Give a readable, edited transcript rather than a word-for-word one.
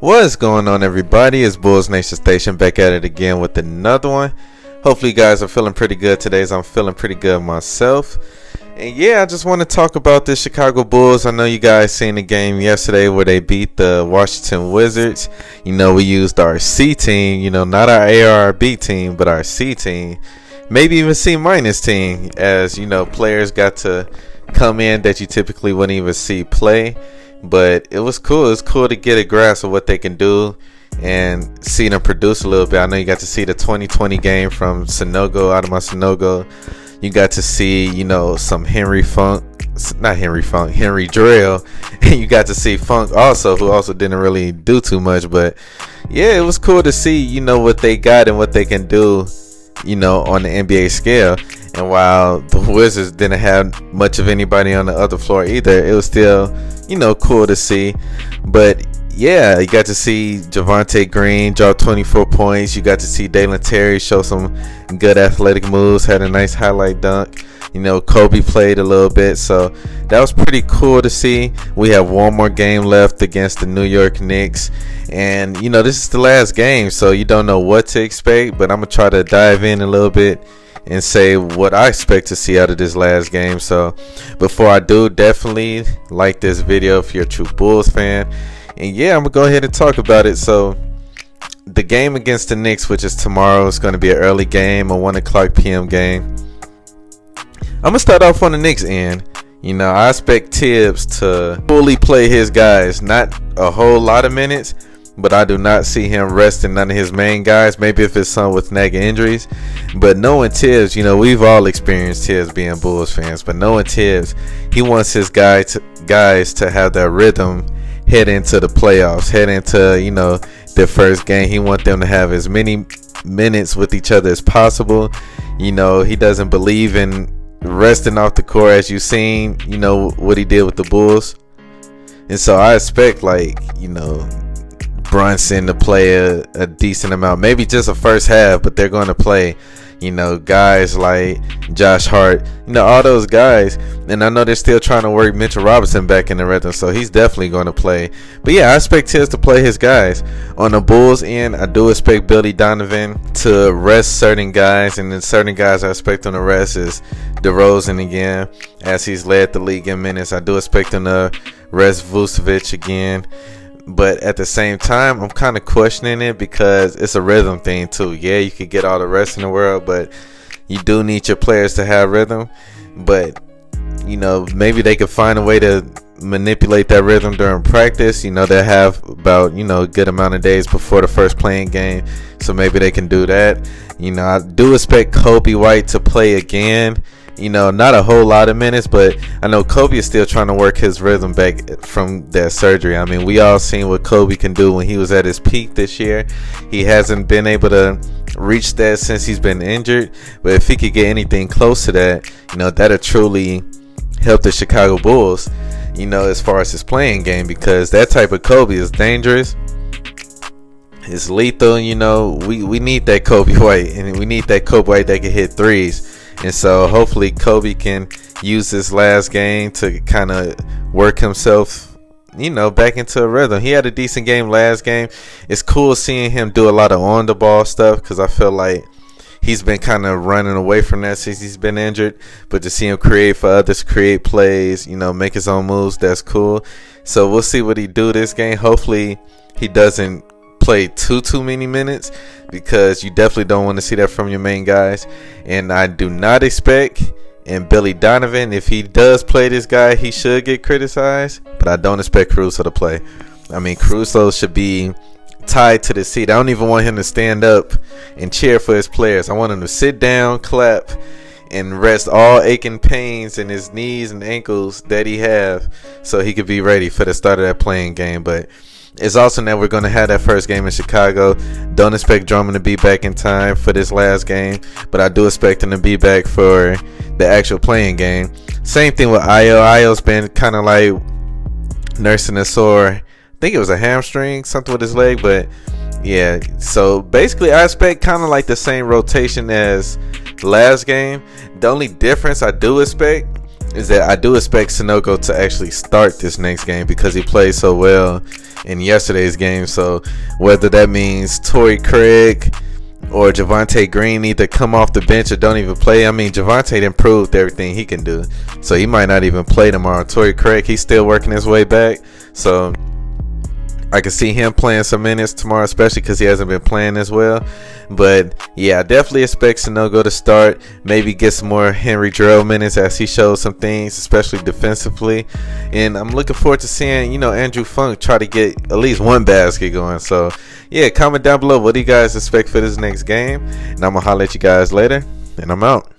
What's going on, everybody? It's Bulls Nation Station back at it again with another one. Hopefully you guys are feeling pretty good today, as I'm feeling pretty good myself. And yeah, I just want to talk about the Chicago Bulls. I know you guys seen the game yesterday where they beat the Washington Wizards. You know, we used our C team, you know, not our ARB team, but our C team. Maybe even C minus team, as you know, players got to come in that you typically wouldn't even see play. But it was cool. It was cool to get a grasp of what they can do and see them produce a little bit. I know you got to see the 2020 game from Sanogo. You got to see, you know, some Henry Drell. And you got to see Funk also, who also didn't really do too much. But yeah, it was cool to see, you know, what they got and what they can do, you know, on the NBA scale. And while the Wizards didn't have much of anybody on the other floor either, it was still, you know, cool to see. But yeah, you got to see Javonte Green drop 24 points. You got to see Dalen Terry show some good athletic moves, had a nice highlight dunk. You know, Kobe played a little bit, so that was pretty cool to see. We have one more game left against the New York Knicks, and you know, this is the last game, so you don't know what to expect, but I'm gonna try to dive in a little bit and say what I expect to see out of this last game. So before I do, definitely like this video if you're a true Bulls fan. And yeah, I'm gonna go ahead and talk about it. So the game against the Knicks, which is tomorrow, is going to be an early game, a 1 o'clock p.m. game. I'm gonna start off on the Knicks end. You know, I expect Tibbs to fully play his guys, not a whole lot of minutes, but I do not see him resting none of his main guys. Maybe if it's some with nagging injuries. But knowing Tibbs, you know, we've all experienced Tibbs being Bulls fans. But knowing Tibbs, he wants his guys to have that rhythm head into the playoffs, head into, you know, their first game. He wants them to have as many minutes with each other as possible. You know, he doesn't believe in resting off the court, as you've seen, you know, what he did with the Bulls. And so I expect, like, you know, Brunson to play a decent amount, maybe just a first half, but they're going to play, you know, guys like Josh Hart, you know, all those guys. And I know they're still trying to work Mitchell Robinson back in the rhythm, so he's definitely going to play. But yeah, I expect Tibbs to play his guys. On the Bulls end, I do expect Billy Donovan to rest certain guys, and then certain guys I expect him to rest is DeRozan again, as he's led the league in minutes. I do expect him to rest Vucevic again. But at the same time, I'm kind of questioning it because it's a rhythm thing too. Yeah, you could get all the rest in the world, but you do need your players to have rhythm. But, you know, maybe they could find a way to manipulate that rhythm during practice. You know, they have about, you know, a good amount of days before the first playing game, so maybe they can do that. You know, I do expect Kobe White to play again. You know, not a whole lot of minutes, but I know Kobe is still trying to work his rhythm back from that surgery. I mean, we all seen what Kobe can do when he was at his peak this year. He hasn't been able to reach that since he's been injured, but if he could get anything close to that, you know, that'll truly help the Chicago Bulls, you know, as far as his playing game, because that type of Kobe is dangerous. It's lethal. You know, we need that Kobe White, and we need that Kobe White that can hit threes. And so hopefully Kobe can use this last game to kind of work himself, you know, back into a rhythm. He had a decent game last game. It's cool seeing him do a lot of on the ball stuff, because I feel like he's been kind of running away from that since he's been injured. But to see him create for others, create plays, you know, make his own moves, that's cool. So we'll see what he do this game. Hopefully he doesn't play too many minutes, because you definitely don't want to see that from your main guys. And I do not expect, and Billy Donovan, if he does play this guy, he should get criticized, but I don't expect Caruso to play. I mean, Caruso should be tied to the seat. I don't even want him to stand up and cheer for his players. I want him to sit down, clap, and rest all aching pains in his knees and ankles that he have, so he could be ready for the start of that playing game. But it's awesome that we're going to have that first game in Chicago. Don't expect Drummond to be back in time for this last game, but I do expect him to be back for the actual playing game. Same thing with Ayo. Ayo's been kind of like nursing a sore, I think it was a hamstring, something with his leg, but yeah. So basically I expect kind of like the same rotation as last game. The only difference I do expect is that I do expect Sunogo to actually start this next game because he played so well in yesterday's game. So whether that means Torrey Craig or Javonte Green need to come off the bench or don't even play. I mean, Javonte improved everything he can do, so he might not even play tomorrow. Torrey Craig, he's still working his way back, so I can see him playing some minutes tomorrow, especially because he hasn't been playing as well. But yeah, I definitely expect Sunogo to start. Maybe get some more Henry Drill minutes as he shows some things, especially defensively. And I'm looking forward to seeing, you know, Andrew Funk try to get at least one basket going. So yeah, comment down below what do you guys expect for this next game. And I'm gonna holler at you guys later. And I'm out.